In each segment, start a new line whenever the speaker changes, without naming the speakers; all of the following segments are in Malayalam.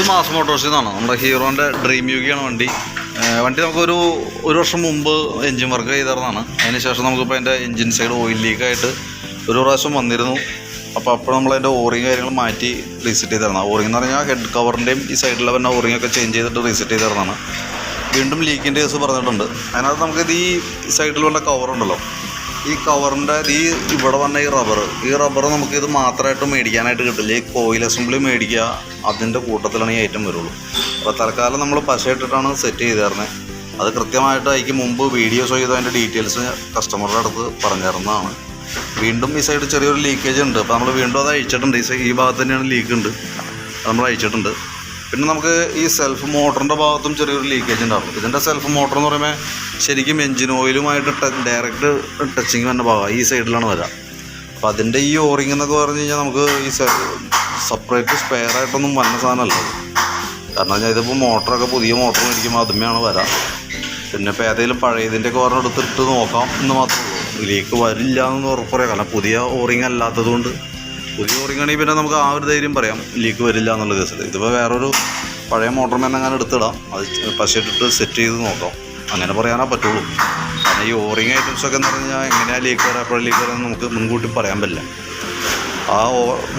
മാസ് മോട്ടോഴ്സിൽ നിന്നാണ്. നമ്മുടെ ഹീറോൻ്റെ ഡ്രീം യുഗിയാണ് വണ്ടി. നമുക്കൊരു വർഷം മുമ്പ് എൻജിൻ വർക്ക് ചെയ്തിരുന്നതാണ്. അതിന് ശേഷം നമുക്കിപ്പോൾ അതിൻ്റെ എൻജിൻ സൈഡ് ഓയിൽ ലീക്കായിട്ട് ഒരു പ്രാവശ്യം വന്നിരുന്നു. അപ്പോൾ നമ്മളതിൻ്റെ ഓറിങ് കാര്യങ്ങൾ മാറ്റി റീസെറ്റ് ചെയ്തിരുന്നു. ഓറിങ് എന്ന് പറഞ്ഞാൽ ഹെഡ് കവറിൻ്റെയും ഈ സൈഡിലെ തന്നെ ഓറിങ്ങൊക്കെ ചേഞ്ച് ചെയ്തിട്ട് റീസെറ്റ് ചെയ്തിരുന്നതാണ്. വീണ്ടും ലീക്കിൻ്റെ കേസ് പറഞ്ഞിട്ടുണ്ട്. അതിനകത്ത് നമുക്കിത് ഈ സൈഡിലുള്ള കവറുണ്ടല്ലോ, ഈ കവറിൻ്റെ ഇവിടെ വന്ന ഈ റബ്ബർ നമുക്കിത് മാത്രമായിട്ട് മേടിക്കാനായിട്ട് കിട്ടില്ല. ഈ കോയിൽ അസംബ്ലി മേടിക്കുക, അതിൻ്റെ കൂട്ടത്തിലാണ് ഈ ഐറ്റം വരുള്ളൂ. അപ്പോൾ തൽക്കാലം നമ്മൾ പശയിട്ടിട്ടാണ് സെറ്റ് ചെയ്തിരുന്നത്. അത് കൃത്യമായിട്ട് അതിക്ക് മുമ്പ് വീഡിയോസ് ചെയ്ത് അതിൻ്റെ ഡീറ്റെയിൽസ് കസ്റ്റമറുടെ അടുത്ത് പറഞ്ഞിരുന്നതാണ്. വീണ്ടും ഈ സൈഡ് ചെറിയൊരു ലീക്കേജ് ഉണ്ട്. അപ്പോൾ നമ്മൾ വീണ്ടും അത് അഴിച്ചിട്ടുണ്ട്. ഈ ഭാഗത്ത് തന്നെയാണ് ലീക്ക് ഉണ്ട്, അത് നമ്മൾ അഴിച്ചിട്ടുണ്ട്. പിന്നെ നമുക്ക് ഈ സെൽഫ് മോട്ടറിൻ്റെ ഭാഗത്തും ചെറിയൊരു ലീക്കേജ് ഉണ്ടാവും. ഇതിൻ്റെ സെൽഫ് മോട്ടർ എന്ന് പറയുമ്പോൾ ശരിക്കും എൻജിൻ ഓയിലുമായിട്ട് ഡയറക്റ്റ് ടച്ചിങ് വന്ന ഭാഗം ഈ സൈഡിലാണ് വരിക. അപ്പോൾ അതിൻ്റെ ഈ ഓറിങ് എന്നൊക്കെ പറഞ്ഞു കഴിഞ്ഞാൽ നമുക്ക് ഈ സെപ്പറേറ്റ് സ്പെയർ ആയിട്ടൊന്നും വന്ന സാധനമല്ല. കാരണം വെച്ചാൽ ഇതിപ്പോൾ മോട്ടറൊക്കെ പുതിയ മോട്ടർ മേടിക്കുമ്പോൾ അതുമ്മയാണ് വരാം. പിന്നെ ഇപ്പോൾ ഏതെങ്കിലും പഴയതിൻ്റെയൊക്കെ പറഞ്ഞ് എടുത്തിട്ട് നോക്കാം എന്ന് മാത്രമേ ഉള്ളൂ. ലീക്ക് വരില്ല എന്ന് ഉറപ്പ് പറയാം. കാരണം പുതിയ ഓറിങ് അല്ലാത്തതുകൊണ്ട്. പുതിയ ഓറിങ് ആണെങ്കിൽ പിന്നെ നമുക്ക് ആ ഒരു ധൈര്യം പറയാം, ലീക്ക് വരില്ല എന്നുള്ള കേസിൽ. ഇതിപ്പോൾ വേറൊരു പഴയ മോട്ടർ മേന്നെങ്ങനെ എടുത്തിടാം, അത് പശയിട്ടിട്ട് സെറ്റ് ചെയ്ത് നോക്കാം, അങ്ങനെ പറയാനേ പറ്റുള്ളൂ. കാരണം ഈ ഓറിങ് ഐറ്റംസൊക്കെ എന്ന് പറഞ്ഞാൽ എങ്ങനെയാണ് ലീക്ക് വരാം, എപ്പോഴും ലീക്ക് വരാൻ നമുക്ക് മുൻകൂട്ടി പറയാൻ പറ്റില്ല. ആ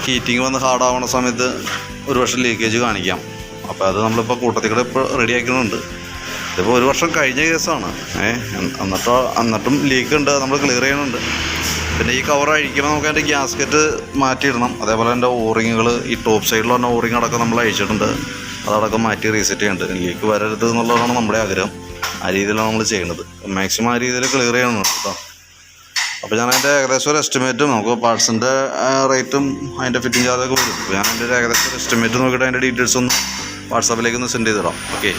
ഹീറ്റിങ് വന്ന് ഹാർഡാവണ സമയത്ത് ഒരു വർഷം ലീക്കേജ് കാണിക്കാം. അപ്പോൾ അത് നമ്മളിപ്പോൾ കൂട്ടത്തിൽ കൂടെ ഇപ്പോൾ റെഡി ആക്കുന്നുണ്ട്. ഇതിപ്പോൾ ഒരു വർഷം കഴിഞ്ഞ കേസാണ്. എന്നിട്ടും ലീക്ക് ഉണ്ട്, നമ്മൾ ക്ലിയർ ചെയ്യുന്നുണ്ട്. പിന്നെ ഈ കവർ അഴിക്കുമ്പോൾ നമുക്ക് അതിൻ്റെ ഗ്യാസ്കറ്റ് മാറ്റിയിടണം. അതേപോലെ എൻ്റെ ഓറിങ്ങുകൾ ഈ ടോപ്പ് സൈഡിൽ പറഞ്ഞ ഓറിങ് അടക്കം നമ്മൾ അഴിച്ചിട്ടുണ്ട്, അതടക്കം മാറ്റി റീസെറ്റ് ചെയ്യുന്നുണ്ട്. ലീക്ക് വരരുത് എന്നുള്ളതാണ് നമ്മുടെ ആഗ്രഹം. ആ രീതിയിലാണ് നമ്മൾ ചെയ്യുന്നത്. മാക്സിമം ആ രീതിയിൽ ക്ലിയർ ചെയ്യണം കേട്ടോ. അപ്പോൾ ഞാൻ അതിൻ്റെ ഏകദേശം ഒരു എസ്റ്റിമേറ്റും, നമുക്ക് പാർട്സിൻ്റെ റേറ്റും അതിൻ്റെ ഫിറ്റിംഗ് ചാർജൊക്കെ വരും. ഞാൻ അതിൻ്റെ ഒരു ഏകദേശം ഒരു എസ്റ്റിമേറ്റ് നോക്കിയിട്ട് അതിൻ്റെ ഡീറ്റെയിൽസ് ഒന്ന് വാട്സാപ്പിലേക്ക് ഒന്ന് സെൻഡ് ചെയ്തിടാം. ഓക്കെ.